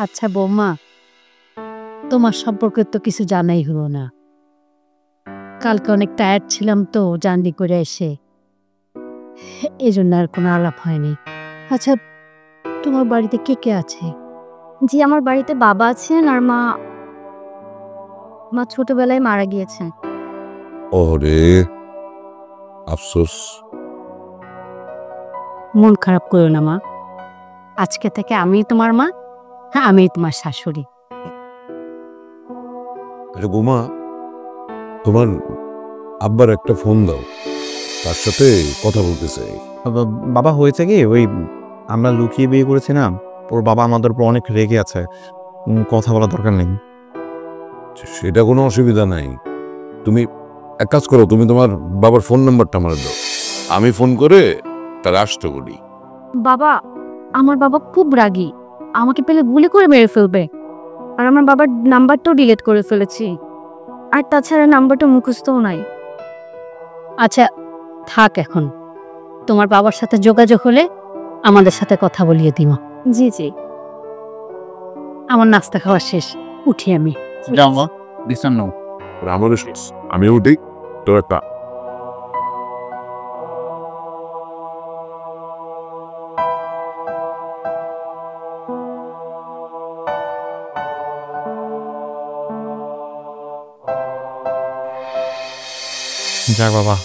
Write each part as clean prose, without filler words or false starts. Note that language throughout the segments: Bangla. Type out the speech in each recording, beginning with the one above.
আচ্ছা বৌমা, তোমার সম্পর্কে তো কিছু জানাই হলো না। কালকে অনেক টায়ার্ড ছিলাম তো জার্নি করে এসে, এই জন্য আর কোনো আলাপ হয়নি। আচ্ছা, তোমার বাড়িতে কে কে আছে? জি, আমার বাড়িতে বাবা আছেন আর মা মা ছোটবেলায় মারা গিয়েছেন। ওরে আফসোস। মন খারাপ করো না মা, আজকে থেকে আমি তোমার মা, হ্যাঁ আমি তোমার শাশুড়ি। আরে বৌমা, তোমার আব্বার একটা ফোন দাও, তার সাথে কথা বলতে চাই। বাবা হয়েছে কি, ওই আমরা লুকিয়ে বিয়ে করেছি না, ওর বাবা আমাদের উপর অনেক রেগে আছে। কথা বলার দরকার নেই। সেটা কোনো অসুবিধা নাই। তুমি এক কাজ করো, তুমি তোমার বাবার ফোন নাম্বারটা আমার দাও, আমি ফোন করে তার আসতে বলি। বাবা, আমার বাবা খুব রাগী, আমাকে পেলে গুলি করে মেরে ফেলবে। আর আমার বাবার নাম্বারটাও ডিলিট করে ফেলেছি, আর তাছাড়া নাম্বারটা মুখস্থও নাই। আচ্ছা থাক, এখন তোমার বাবার সাথে যোগাযোগ হলে আমাদের সাথে কথা বলিয়ে দিও। জি জি। আমার নাস্তা খাওয়া শেষ, উঠি আমি। আমাদের আমি উঠি, তোর একটা যাক বাবা,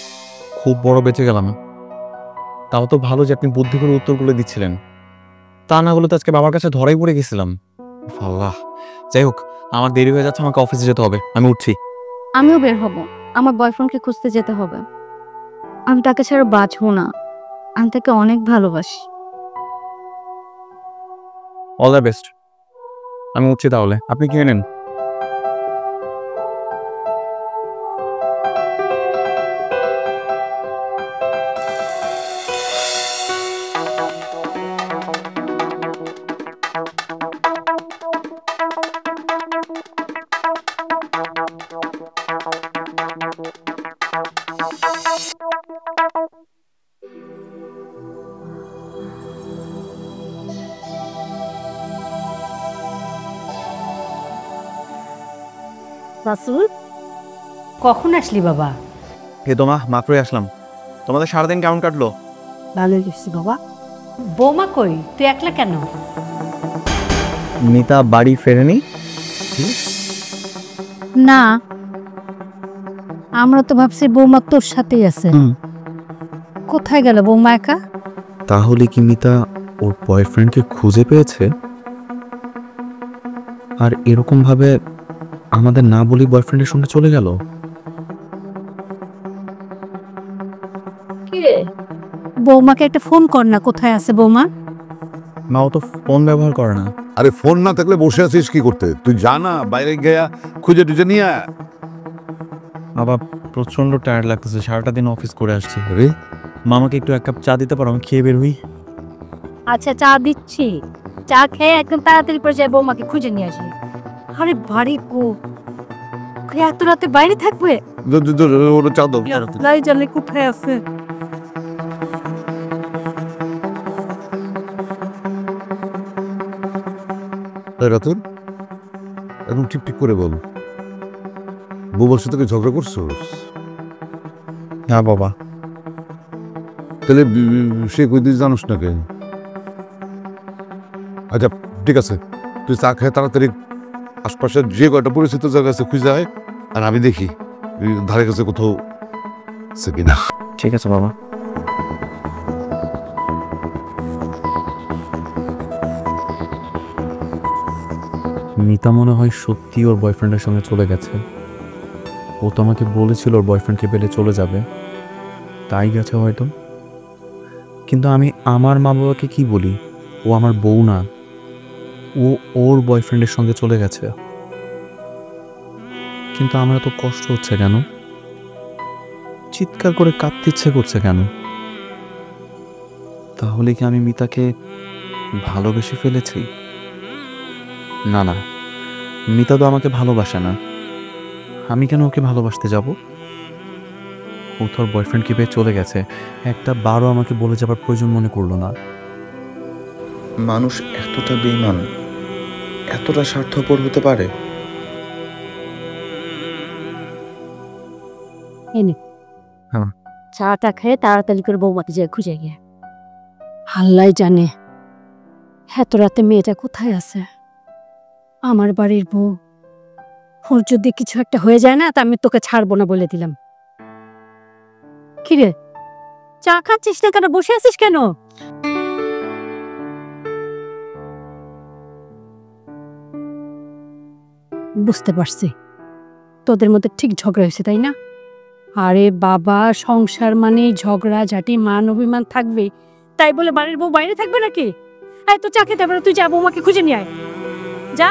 খুব বড় বেঁচে গেলাম। তাও তো ভালো যে আপনি বুদ্ধি করে উত্তরগুলো দিচ্ছিলেন, তা না হলে তো আজকে বাবার কাছে ধরাই পড়ে গেছিলাম। আল্লাহ, যাই হোক, আমার দেরি হয়ে যাচ্ছে, আমাকে অফিসে যেতে হবে, আমি উঠছি। আমিও বের হব, আমার বয়ফ্রেন্ডকে খুঁজতে যেতে হবে। আমি তাকে ছাড়া বাঁচবো না, আমি তাকে অনেক ভালোবাসি। All the best. আমি উঠছি তাহলে, আপনি কিনে নেন। রাসূল, কখন আসলি বাবা? এ তো মা, মাত্রই আসলাম। তোমাদের সারাদিন কেমন কাটলো? ভালোই গেছি বাবা। বৌমা কই, তুই একলা কেন? মিতা বাড়ি ফেরেনি? না, আমরা তো ভাবছি বৌমা তোর সাথেই আছে। কোথায় গেল বৌমা একা? তাহলে কি মিতা ওর বয়ফ্রেন্ডকে খুঁজে পেয়েছে, আর এরকম ভাবে আমাদের না বলি বয়ফ্রেন্ডের সঙ্গে চলে গেল? কিরে, বৌমাকে একটা ফোন কর না, কোথায় আছে বৌমা? মা, ও তো ফোন ব্যবহার করে না। আরে ফোন না থাকলে বসে আছিস কি করতে? তুই জানা বাইরে গিয়া খুঁজে টুজে নিয়ে আয়। বাবা, প্রচন্ড টায়ার্ড লাগতেছে, সারাটা দিন অফিস করে আসছি। আরে মামাকে একটু এক কাপ চা দিতে পারো, আমি খেয়ে বের হই। আচ্ছা চা দিচ্ছি, চা খেয়ে একদম তাড়াতাড়ি করে যায় বৌমাকে খুঁজে নিয়ে আসি। আরে বাড়ি কো, এত রাতে বাইরে থাকবে? ওরা চা দাও। লাই জানে কোথায় আছে। রাতুল, একদম ঠিক ঠিক করে বল, বৌমার সাথে ঝগড়া করছো? হ্যাঁ বাবা। তাহলে সে কই দিস জানোস না কে? আচ্ছা ঠিক আছে, তুই চা খেয়ে তাড়াতাড়ি আশপাশের যে কয়টা পরিচিত জায়গা আছে খুঁজে আয়, আর আমি দেখি ধারে কাছে কোথাও আছে কিনা। ঠিক আছে বাবা। মিতা মনে হয় সত্যি ওর বয়ফ্রেন্ডের সঙ্গে চলে গেছে। ও তো আমাকে বলেছিল ওর বয়ফ্রেন্ডকে পেলে চলে যাবে, তাই গেছে হয়তো। কিন্তু আমি আমার মা বাবাকে কি বলি? ও আমার বউ না, ও ওর বয়ফ্রেন্ডের সঙ্গে চলে গেছে। কিন্তু আমার তো কষ্ট হচ্ছে কেন? চিৎকার করে কাঁদতে ইচ্ছে করছে কেন? তাহলে কি আমি মিতাকে ভালোবেসে ফেলেছি? না না, মিতা তো আমাকে ভালোবাসে না, আমি কেন ওকে ভালোবাসতে যাব? ও তোর বয়ফ্রেন্ডকে পেয়ে চলে গেছে, একটা বারও আমাকে বলে যাবার প্রয়োজন মনে করলো না। মানুষ এতটা বেঈমান, এতটা স্বার্থপর হতে পারে? এনে হ্যাঁ। চাটা খেয়ে তাড়াতাড়ি করে বৌমাকে যে খুঁজে গিয়ে আল্লাহ জানে এত রাতে মেয়েটা কোথায় আছে। আমার বাড়ির বউ, ওর যদি কিছু একটা হয়ে যায় না তা আমি তোকে ছাড়বো না বলে দিলাম। কিরে চা খাচ্ছিস না কেন, বসে আছিস কেন? বুঝতে পারছি তোদের মধ্যে ঠিক ঝগড়া হয়েছে, তাই না? আরে বাবা, সংসার মানে ঝগড়া ঝাঁটি মান অভিমান থাকবে, তাই বলে বাড়ির বউ বাইরে থাকবে নাকি? এই তো চা খেতে পারো, তুই যা বৌমাকে খুঁজে নিয়ে আয়। যা।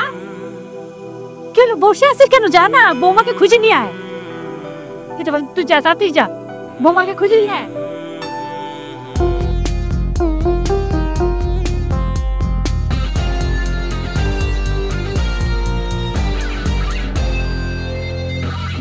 কেন বসে আছিস কেন? যা না, বৌমাকে খুঁজে নিয়ে আয়। এটা তুই যা, তাতেই যা, বৌমাকে খুঁজে নিয়ে আয়।